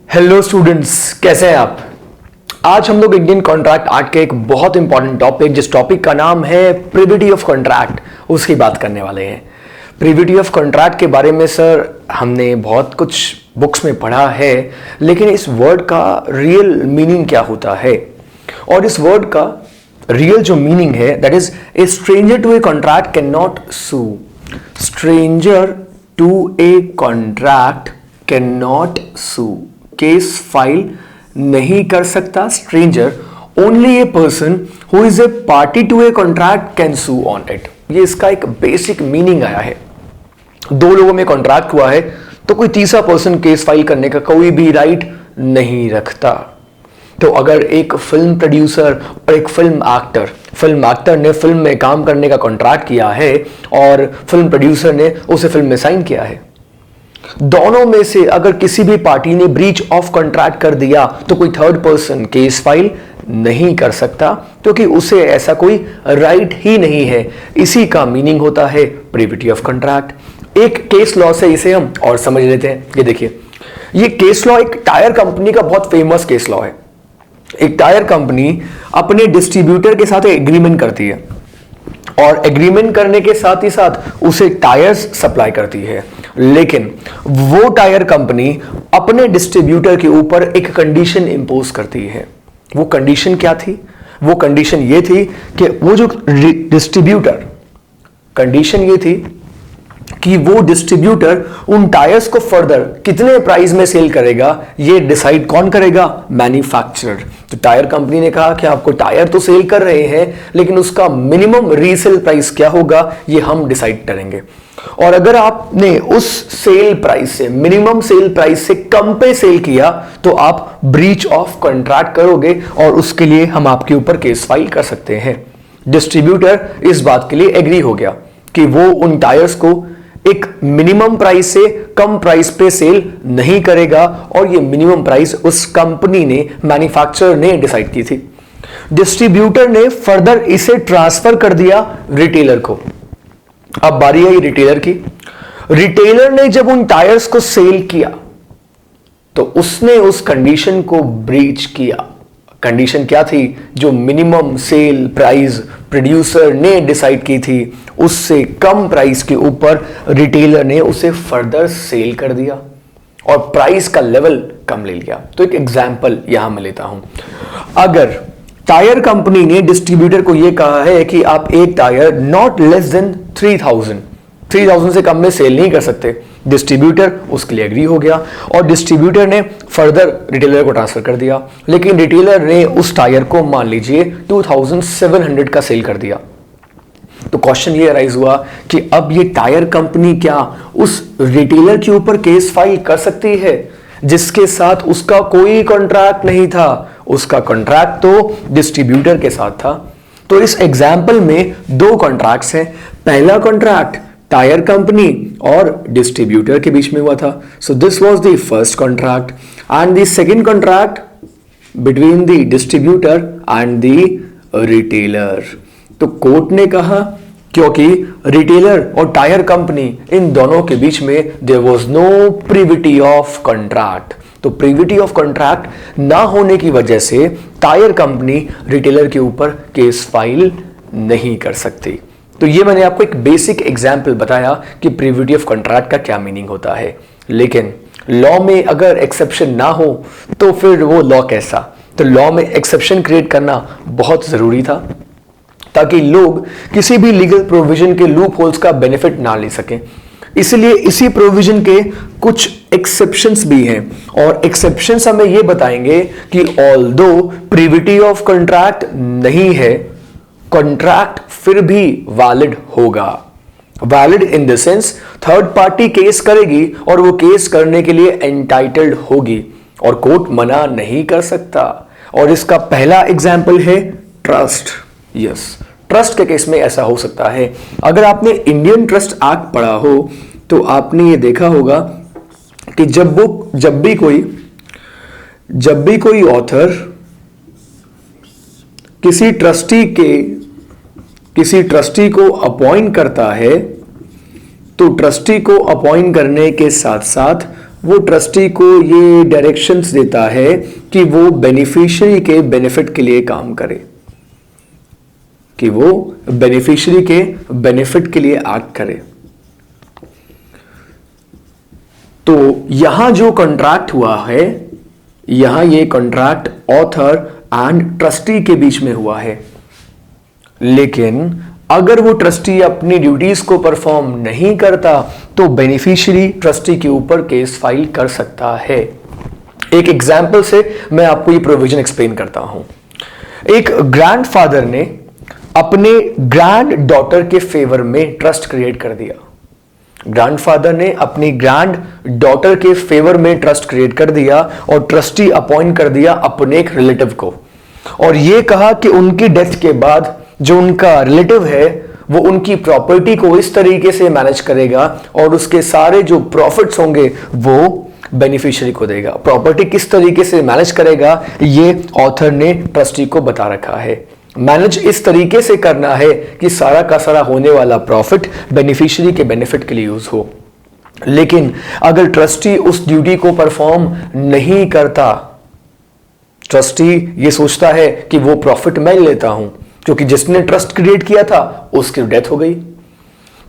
Hello students, कैसे हैं आप। आज हम लोग इंडियन कॉन्ट्रैक्ट एक्ट के एक बहुत इंपॉर्टेंट टॉपिक, जिस टॉपिक का नाम है प्रिविटी ऑफ कॉन्ट्रैक्ट, उसकी बात करने वाले हैं। प्रिविटी ऑफ कॉन्ट्रैक्ट के बारे में सर हमने बहुत कुछ बुक्स में पढ़ा है, लेकिन इस वर्ड का रियल मीनिंग क्या होता है। और इस वर्ड का रियल जो मीनिंग है, that is a stranger to a contract can not sue. Stranger to a contract can not sue, case file नहीं कर सकता stranger. Only a person who is a party to a contract can sue on it. ये इसका एक basic meaning आया है। दो लोगों में कॉन्ट्रैक्ट हुआ है तो कोई तीसरा पर्सन केस फाइल करने का कोई भी राइट नहीं रखता। तो अगर एक फिल्म प्रोड्यूसर और एक फिल्म एक्टर ने फिल्म में काम करने का कॉन्ट्रैक्ट किया है और फिल्म प्रोड्यूसर ने उसे फिल्म में साइन किया है, दोनों में से अगर किसी भी पार्टी ने ब्रीच ऑफ कॉन्ट्रैक्ट कर दिया तो कोई थर्ड पर्सन केस फाइल नहीं कर सकता, क्योंकि उसे ऐसा कोई राइट ही नहीं है। इसी का मीनिंग होता है प्रिविटी ऑफ कॉन्ट्रैक्ट। एक केस लॉ से इसे हम और समझ लेते हैं। ये देखिए, ये केस लॉ एक टायर कंपनी का बहुत फेमस केस लॉ है। एक टायर कंपनी अपने डिस्ट्रीब्यूटर के साथ एग्रीमेंट करती है और एग्रीमेंट करने के साथ ही साथ उसे टायर्स सप्लाई करती है, लेकिन वो टायर कंपनी अपने डिस्ट्रीब्यूटर के ऊपर एक कंडीशन इंपोज करती है। वो कंडीशन क्या थी? वो कंडीशन ये थी कि वो जो डिस्ट्रीब्यूटर, कंडीशन ये थी कि वो डिस्ट्रीब्यूटर उन टायर्स को फर्दर कितने प्राइस में सेल करेगा, ये डिसाइड कौन करेगा? मैन्युफैक्चरर। तो टायर कंपनी ने कहा कि आपको टायर तो सेल कर रहे हैं, लेकिन उसका मिनिमम रीसेल प्राइस क्या होगा ये हम डिसाइड करेंगे। और अगर आपने उस सेल प्राइस से, मिनिमम सेल प्राइस से कम पे सेल किया तो आप ब्रीच ऑफ कॉन्ट्रैक्ट करोगे और उसके लिए हम आपके ऊपर केस फाइल कर सकते हैं। डिस्ट्रीब्यूटर इस बात के लिए एग्री हो गया कि वो उन टायर्स को एक मिनिमम प्राइस से कम प्राइस पे सेल नहीं करेगा, और ये मिनिमम प्राइस उस कंपनी ने, मैन्युफैक्चरर ने डिसाइड की थी। डिस्ट्रीब्यूटर ने फर्दर इसे ट्रांसफर कर दिया रिटेलर को। अब बारी आई रिटेलर की। रिटेलर ने जब उन टायर्स को सेल किया तो उसने उस कंडीशन को ब्रीच किया। कंडीशन क्या थी? जो मिनिमम सेल प्राइस प्रोड्यूसर ने डिसाइड की थी, उससे कम प्राइस के ऊपर रिटेलर ने उसे फर्दर सेल कर दिया और प्राइस का लेवल कम ले लिया। तो एक एग्जांपल यहां मैं लेता हूं। अगर टायर कंपनी ने डिस्ट्रीब्यूटर को यह कहा है कि आप एक टायर नॉट लेस देन 3000 से कम में सेल नहीं कर सकते, डिस्ट्रीब्यूटर उसके लिए एग्री हो गया और डिस्ट्रीब्यूटर ने फर्दर रिटेलर को ट्रांसफर कर दिया, लेकिन रिटेलर ने उस टायर को मान लीजिए 2700 का सेल कर दिया। तो क्वेश्चन ये अराइज हुआ कि अब ये टायर कंपनी क्या उस रिटेलर के ऊपर केस फाइल कर सकती है जिसके साथ उसका कोई कॉन्ट्रैक्ट नहीं था? उसका कॉन्ट्रैक्ट तो डिस्ट्रीब्यूटर के साथ था। तो इस एग्जाम्पल में दो कॉन्ट्रैक्ट्स हैं। पहला कॉन्ट्रैक्ट टायर कंपनी और डिस्ट्रीब्यूटर के बीच में हुआ था, so this was the first contract, and the second contract between the distributor and the retailer. तो कोर्ट ने कहा क्योंकि रिटेलर और टायर कंपनी, इन दोनों के बीच में there was no privity of contract. तो प्रिविटी ऑफ कॉन्ट्रैक्ट ना होने की वजह से टायर कंपनी रिटेलर के ऊपर केस फाइल नहीं कर सकती। तो ये मैंने आपको एक बेसिक एग्जाम्पल बताया कि प्रिविटी ऑफ कॉन्ट्रैक्ट का क्या मीनिंग होता है। लेकिन लॉ में अगर एक्सेप्शन ना हो तो फिर वो लॉ कैसा? तो लॉ में एक्सेप्शन क्रिएट करना बहुत जरूरी था ताकि लोग किसी भी लीगल प्रोविजन के लूप होल्स का बेनिफिट ना ले सकें। इसलिए इसी प्रोविजन के कुछ एक्सेप्शंस भी हैं, और एक्सेप्शंस हमें यह बताएंगे कि ऑल्दो प्रिविटी ऑफ कॉन्ट्रैक्ट नहीं है, कॉन्ट्रैक्ट फिर भी वैलिड होगा। Valid in the sense third party case करेगी और वो केस करने के लिए एंटाइटल्ड होगी और कोर्ट मना नहीं कर सकता। और इसका पहला एग्जाम्पल है ट्रस्ट। यस, ट्रस्ट के केस में ऐसा हो सकता है। अगर आपने इंडियन ट्रस्ट एक्ट पढ़ा हो तो आपने ये देखा होगा कि जब भी कोई ऑथर किसी ट्रस्टी को अपॉइंट करता है तो ट्रस्टी को अपॉइंट करने के साथ साथ वो ट्रस्टी को ये डायरेक्शंस देता है कि वो बेनिफिशियरी के बेनिफिट के लिए काम करे, कि वो बेनिफिशियरी के बेनिफिट के लिए एक्ट करे। तो यहां जो कॉन्ट्रैक्ट हुआ है, यहां ये कॉन्ट्रैक्ट ऑथर एंड ट्रस्टी के बीच में हुआ है, लेकिन अगर वो ट्रस्टी अपनी ड्यूटीज को परफॉर्म नहीं करता तो बेनिफिशियरी ट्रस्टी के ऊपर केस फाइल कर सकता है। एक एग्जाम्पल से मैं आपको ये प्रोविजन एक्सप्लेन करता हूं। एक ग्रैंडफादर ने अपने ग्रैंड डॉटर के फेवर में ट्रस्ट क्रिएट कर दिया। ग्रैंडफादर ने अपनी ग्रैंड डॉटर के फेवर में ट्रस्ट क्रिएट कर दिया और ट्रस्टी अपॉइंट कर दिया अपने एक रिलेटिव को, और यह कहा कि उनकी डेथ के बाद जो उनका रिलेटिव है वो उनकी प्रॉपर्टी को इस तरीके से मैनेज करेगा और उसके सारे जो प्रॉफिट्स होंगे वो बेनिफिशियरी को देगा। प्रॉपर्टी किस तरीके से मैनेज करेगा ये ऑथर ने ट्रस्टी को बता रखा है। मैनेज इस तरीके से करना है कि सारा का सारा होने वाला प्रॉफिट बेनिफिशियरी के बेनिफिट के लिए यूज हो। लेकिन अगर ट्रस्टी उस ड्यूटी को परफॉर्म नहीं करता, ट्रस्टी ये सोचता है कि वो प्रॉफिट मैं लेता हूं क्योंकि जिसने ट्रस्ट क्रिएट किया था उसकी डेथ हो गई,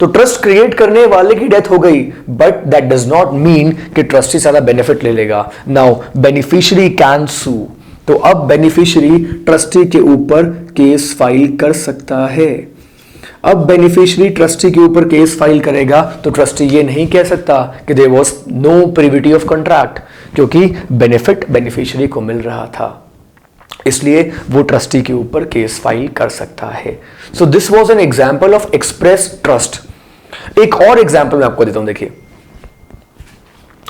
तो ट्रस्ट क्रिएट करने वाले की डेथ हो गई, but that does not mean कि ट्रस्टी सारा बेनिफिट ले लेगा। नाउ बेनिफिशियरी कैन सू, तो अब बेनिफिशियरी ट्रस्टी के ऊपर केस फाइल कर सकता है। अब बेनिफिशियरी ट्रस्टी के ऊपर केस फाइल करेगा तो ट्रस्टी ये नहीं कह सकता कि there was no privity of contract, क्योंकि बेनिफिट बेनिफिशियरी को मिल रहा था, इसलिए वो ट्रस्टी के ऊपर केस फाइल कर सकता है। So this was an example of express trust. एक और एग्जांपल मैं आपको देता हूं, देखिए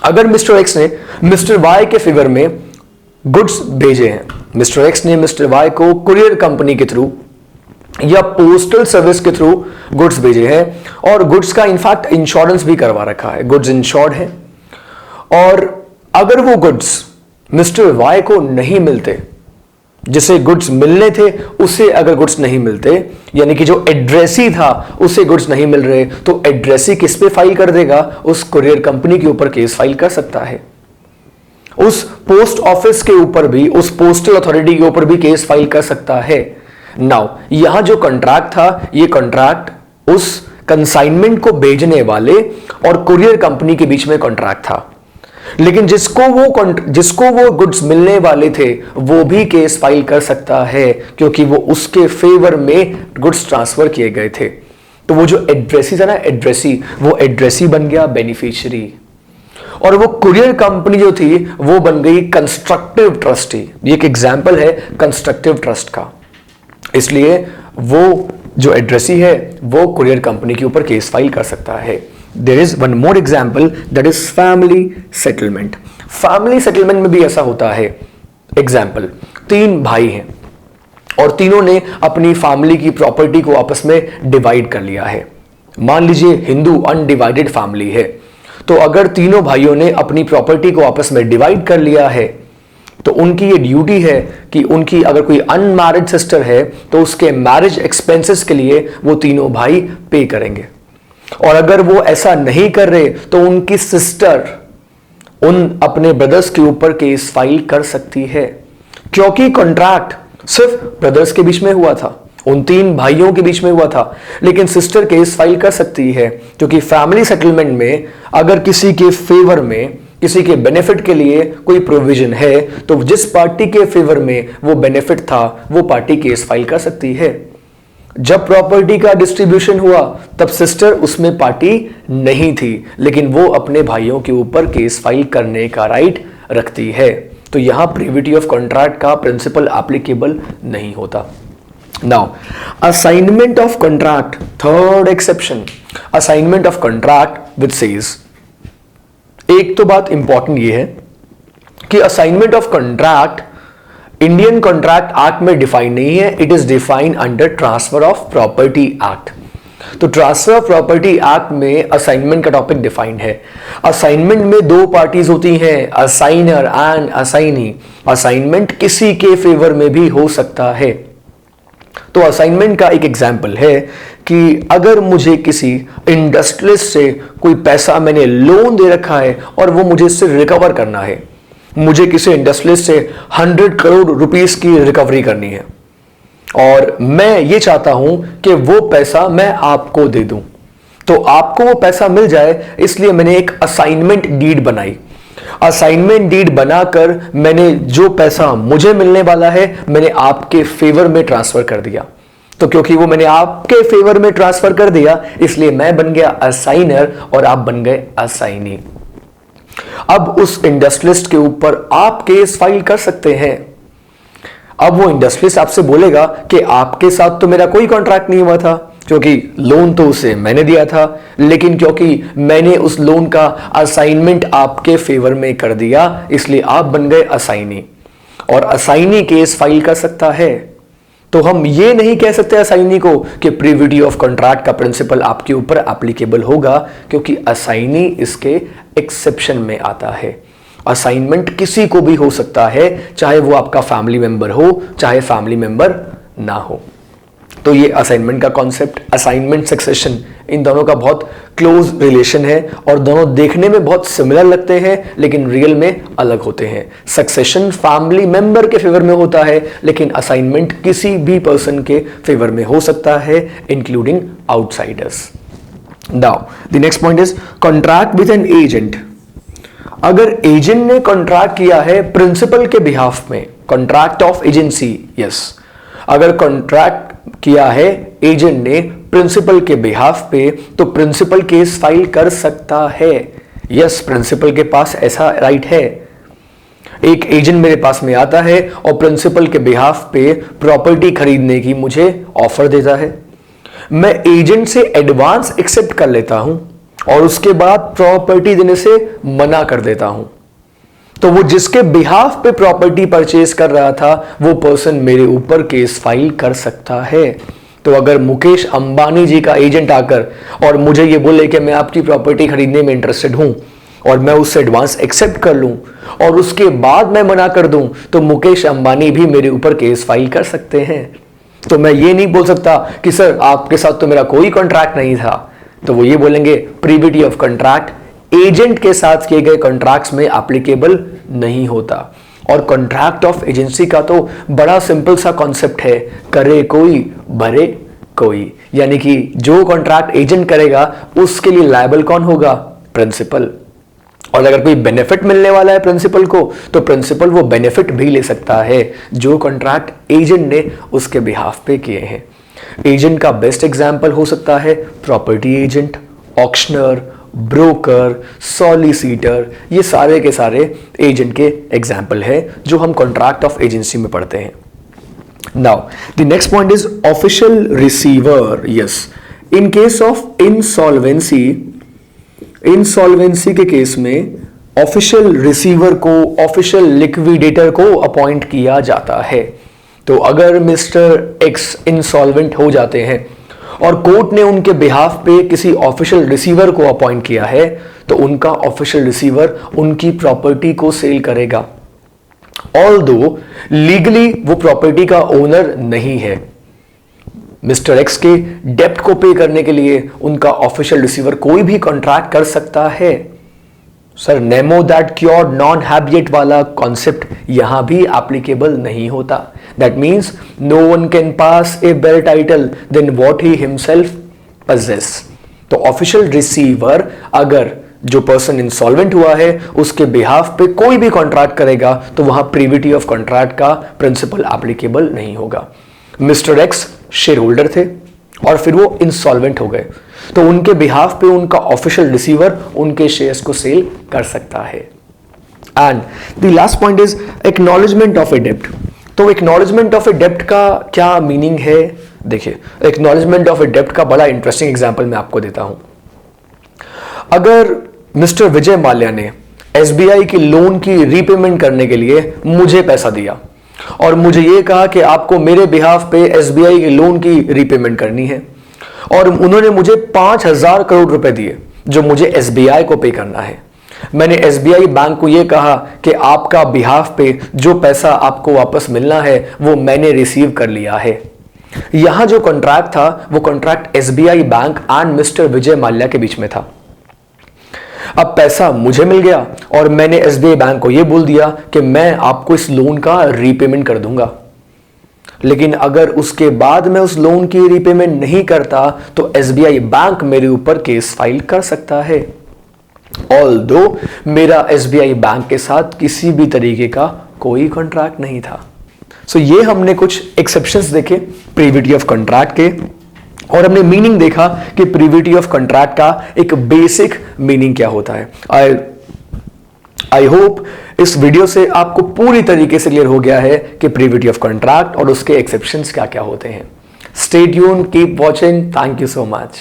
अगर मिस्टर एक्स ने मिस्टर वाई के फेवर में गुड्स भेजे हैं, मिस्टर एक्स ने मिस्टर वाई को कुरियर कंपनी के थ्रू या पोस्टल सर्विस के थ्रू गुड्स भेजे हैं और गुड्स का इनफैक्ट इंश्योरेंस भी करवा रखा है, गुड्स इंश्योर्ड है, और अगर वो गुड्स मिस्टर वाई को नहीं मिलते, जिसे गुड्स मिलने थे उसे अगर गुड्स नहीं मिलते, यानी कि जो एड्रेसी था उसे गुड्स नहीं मिल रहे, तो एड्रेसी किस पे फाइल कर देगा? उस कुरियर कंपनी के ऊपर केस फाइल कर सकता है, उस पोस्ट ऑफिस के ऊपर भी, उस पोस्टल अथॉरिटी के ऊपर भी केस फाइल कर सकता है। नाउ यहां जो कॉन्ट्रैक्ट था, ये कॉन्ट्रैक्ट उस कंसाइनमेंट को भेजने वाले और कुरियर कंपनी के बीच में कॉन्ट्रैक्ट था, लेकिन जिसको वो गुड्स मिलने वाले थे वो भी केस फाइल कर सकता है क्योंकि वो उसके फेवर में गुड्स ट्रांसफर किए गए थे। तो वो जो एड्रेसी था ना, वो एड्रेसी बन गया बेनिफिशियरी, और वो कुरियर कंपनी जो थी वो बन गई कंस्ट्रक्टिव ट्रस्टी। ये एक एग्जांपल है कंस्ट्रक्टिव ट्रस्ट का, इसलिए वो जो एड्रेसी है वो कुरियर कंपनी के ऊपर केस फाइल कर सकता है। There is one more example, that is family settlement. Family settlement में भी ऐसा होता है। एग्जाम्पल, 3 भाई हैं और तीनों ने अपनी फैमिली की प्रॉपर्टी को आपस में डिवाइड कर लिया है। मान लीजिए हिंदू अनडिवाइडेड फैमिली है, तो अगर तीनों भाइयों ने अपनी प्रॉपर्टी को आपस में डिवाइड कर लिया है तो उनकी ये ड्यूटी है कि उनकी अगर कोई अनमैरिड सिस्टर है तो उसके मैरिज एक्सपेंसेस के लिए वो तीनों भाई पे करेंगे, और अगर वो ऐसा नहीं कर रहे तो उनकी सिस्टर उन अपने ब्रदर्स के ऊपर केस फाइल कर सकती है, क्योंकि कॉन्ट्रैक्ट सिर्फ ब्रदर्स के बीच में हुआ था, उन 3 भाइयों के बीच में हुआ था, लेकिन सिस्टर केस फाइल कर सकती है क्योंकि फैमिली सेटलमेंट में अगर किसी के फेवर में, किसी के बेनिफिट के लिए कोई प्रोविजन है तो जिस पार्टी के फेवर में वो बेनिफिट था वो पार्टी केस फाइल कर सकती है। जब प्रॉपर्टी का डिस्ट्रीब्यूशन हुआ तब सिस्टर उसमें पार्टी नहीं थी, लेकिन वो अपने भाइयों के ऊपर केस फाइल करने का राइट रखती है। तो यहां प्रिविटी ऑफ कॉन्ट्रैक्ट का प्रिंसिपल एप्लीकेबल नहीं होता। Now assignment of contract, third exception, assignment of contract with says. एक तो बात इंपॉर्टेंट ये है कि assignment of contract Indian contract act में डिफाइन नहीं है, it is defined under transfer of property act. तो ट्रांसफर ऑफ प्रॉपर्टी एक्ट में असाइनमेंट का टॉपिक डिफाइंड है। असाइनमेंट में 2 पार्टीज होती हैं, असाइनर एंड असाइनी। असाइनमेंट किसी के फेवर में भी हो सकता है। तो असाइनमेंट का एक एग्जाम्पल है कि अगर मुझे किसी इंडस्ट्रियलिस्ट से कोई पैसा मैंने लोन दे रखा है और वो मुझे इससे रिकवर करना है, मुझे किसी इंडस्ट्रियलिस्ट से 100 करोड़ रुपीस की रिकवरी करनी है और मैं ये चाहता हूं कि वो पैसा मैं आपको दे दूं, तो आपको वो पैसा मिल जाए, इसलिए मैंने एक असाइनमेंट डीड बनाई। असाइनमेंट डीड बनाकर मैंने जो पैसा मुझे मिलने वाला है मैंने आपके फेवर में ट्रांसफर कर दिया। तो क्योंकि वो मैंने आपके फेवर में ट्रांसफर कर दिया, इसलिए मैं बन गया असाइनर और आप बन गए असाइनी। अब उस इंडस्ट्रियलिस्ट के ऊपर आप केस फाइल कर सकते हैं। अब वो इंडस्ट्रियलिस्ट आपसे बोलेगा कि आपके साथ तो मेरा कोई कॉन्ट्रैक्ट नहीं हुआ था, क्योंकि लोन तो उसे मैंने दिया था, लेकिन क्योंकि मैंने उस लोन का असाइनमेंट आपके फेवर में कर दिया, इसलिए आप बन गए असाइनी और असाइनी केस फाइल कर सकता है। तो हम ये नहीं कह सकते असाइनी को कि प्रिविटी ऑफ कॉन्ट्रैक्ट का प्रिंसिपल आपके ऊपर एप्लीकेबल होगा, क्योंकि असाइनी इसके एक्सेप्शन में आता है। असाइनमेंट किसी को भी हो सकता है, चाहे वो आपका फैमिली मेंबर हो, चाहे फैमिली मेंबर ना हो। तो ये असाइनमेंट का कॉन्सेप्ट, असाइनमेंट, सक्सेशन, इन दोनों का बहुत क्लोज रिलेशन है और दोनों देखने में बहुत सिमिलर लगते हैं लेकिन रियल में अलग होते हैं। सक्सेशन फैमिली मेंबर के फेवर में होता है, लेकिन असाइनमेंट किसी भी पर्सन के फेवर में हो सकता है, including outsiders. Now the next point is contract with an agent. अगर एजेंट ने कॉन्ट्रैक्ट किया है प्रिंसिपल के बिहाफ में, कॉन्ट्रैक्ट ऑफ एजेंसी, यस, अगर कॉन्ट्रैक्ट किया है एजेंट ने प्रिंसिपल के बिहाफ पे, तो प्रिंसिपल केस फाइल कर सकता है। यस, प्रिंसिपल के पास ऐसा राइट है। एक एजेंट मेरे पास में आता है और प्रिंसिपल के बिहाफ पे प्रॉपर्टी खरीदने की मुझे ऑफर देता है। मैं एजेंट से एडवांस एक्सेप्ट कर लेता हूं और उसके बाद प्रॉपर्टी देने से मना कर देता हूं, तो वो जिसके बिहाफ पे प्रॉपर्टी परचेज कर रहा था वो पर्सन मेरे ऊपर केस फाइल कर सकता है। तो अगर मुकेश अंबानी जी का एजेंट आकर और मुझे ये बोले कि मैं आपकी प्रॉपर्टी खरीदने में इंटरेस्टेड हूं और मैं उससे एडवांस एक्सेप्ट कर लूं और उसके बाद मैं मना कर दूं, तो मुकेश अंबानी भी मेरे ऊपर केस फाइल कर सकते हैं। तो मैं ये नहीं बोल सकता कि सर आपके साथ तो मेरा कोई कॉन्ट्रैक्ट नहीं था, तो वो ये बोलेंगे प्रीविटी ऑफ कॉन्ट्रैक्ट एजेंट के साथ किए गए कॉन्ट्रैक्ट्स में एप्लीकेबल नहीं होता। और कॉन्ट्रैक्ट ऑफ एजेंसी का तो बड़ा सिंपल सा कॉन्सेप्ट है, करे कोई भरे कोई, यानी कि जो कॉन्ट्रैक्ट एजेंट करेगा उसके लिए लायबल कौन होगा? प्रिंसिपल। और अगर कोई बेनिफिट मिलने वाला है प्रिंसिपल को, तो प्रिंसिपल वो बेनिफिट भी ले सकता है जो कॉन्ट्रैक्ट एजेंट ने उसके बिहाफ पे किए हैं। एजेंट का बेस्ट एग्जाम्पल हो सकता है property agent, auctioneer, broker, solicitor, ये सारे के सारे एजेंट के एग्जाम्पल है जो हम कॉन्ट्रैक्ट ऑफ एजेंसी में पढ़ते हैं। Now the next point is official receiver. Yes, in case of insolvency, insolvency के केस में ऑफिशियल रिसीवर को, ऑफिशियल लिक्विडेटर को अपॉइंट किया जाता है। तो अगर मिस्टर एक्स इंसॉल्वेंट हो जाते हैं और कोर्ट ने उनके बिहाफ पे किसी ऑफिशियल रिसीवर को अपॉइंट किया है, तो उनका ऑफिशियल रिसीवर उनकी प्रॉपर्टी को सेल करेगा, ऑल्दो लीगली वो प्रॉपर्टी का ओनर नहीं है। मिस्टर एक्स के डेप्ट को पे करने के लिए उनका ऑफिशियल रिसीवर कोई भी कॉन्ट्रैक्ट कर सकता है। सर नेमो दैट क्योर नॉन हैबिएट वाला कॉन्सेप्ट यहां भी एप्लीकेबल नहीं होता। That means no one can pass a better title than what he himself possess. तो ऑफिशियल रिसीवर अगर जो पर्सन इंसॉल्वेंट हुआ है उसके बिहाफ पे कोई भी कॉन्ट्रैक्ट करेगा, तो वहां प्रीविटी ऑफ कॉन्ट्रैक्ट का प्रिंसिपल एप्लीकेबल नहीं होगा। मिस्टर एक्स शेयर होल्डर थे और फिर वो इंसॉल्वेंट हो गए, तो उनके बिहाफ पे उनका ऑफिशियल रिसीवर उनके शेयर्स को सेल कर सकता है। And the last point is acknowledgement of a डेप्ट। तो एक्नॉलेजमेंट ऑफ ए डेप्ट का क्या मीनिंग है? देखिए, एक्नॉलेजमेंट ऑफ ए डेप्ट का बड़ा इंटरेस्टिंग एग्जांपल मैं आपको देता हूं। अगर मिस्टर विजय माल्या ने एसबीआई की लोन की रीपेमेंट करने के लिए मुझे पैसा दिया और मुझे यह कहा कि आपको मेरे बिहाफ पे एसबीआई के लोन की रीपेमेंट करनी है, और उन्होंने मुझे 5,000 करोड़ रुपए दिए जो मुझे एसबीआई को पे करना है। मैंने एसबीआई बैंक को यह कहा कि आपका बिहाफ पे जो पैसा आपको वापस मिलना है वो मैंने रिसीव कर लिया है। यहां जो कॉन्ट्रैक्ट था वो contract SBI bank and mister Vijay Mallya के बीच में था। अब पैसा मुझे मिल गया और मैंने एसबीआई बैंक को यह बोल दिया कि मैं आपको इस लोन का रीपेमेंट कर दूंगा, लेकिन अगर उसके बाद मैं उस लोन की रीपेमेंट नहीं करता तो एसबीआई बैंक मेरे ऊपर केस फाइल कर सकता है। ऑल्दो मेरा एसबीआई बैंक के साथ किसी भी तरीके का कोई कॉन्ट्रैक्ट नहीं था। सो ये हमने कुछ एक्सेप्शंस देखे प्रीविटी ऑफ कॉन्ट्रैक्ट के, और हमने मीनिंग देखा कि प्रीविटी ऑफ कॉन्ट्रैक्ट का एक बेसिक मीनिंग क्या होता है। आई होप इस वीडियो से आपको पूरी तरीके से क्लियर हो गया है कि प्रीविटी ऑफ कॉन्ट्रैक्ट और उसके एक्सेप्शंस क्या क्या होते हैं। Stay tuned, keep watching, thank you so much.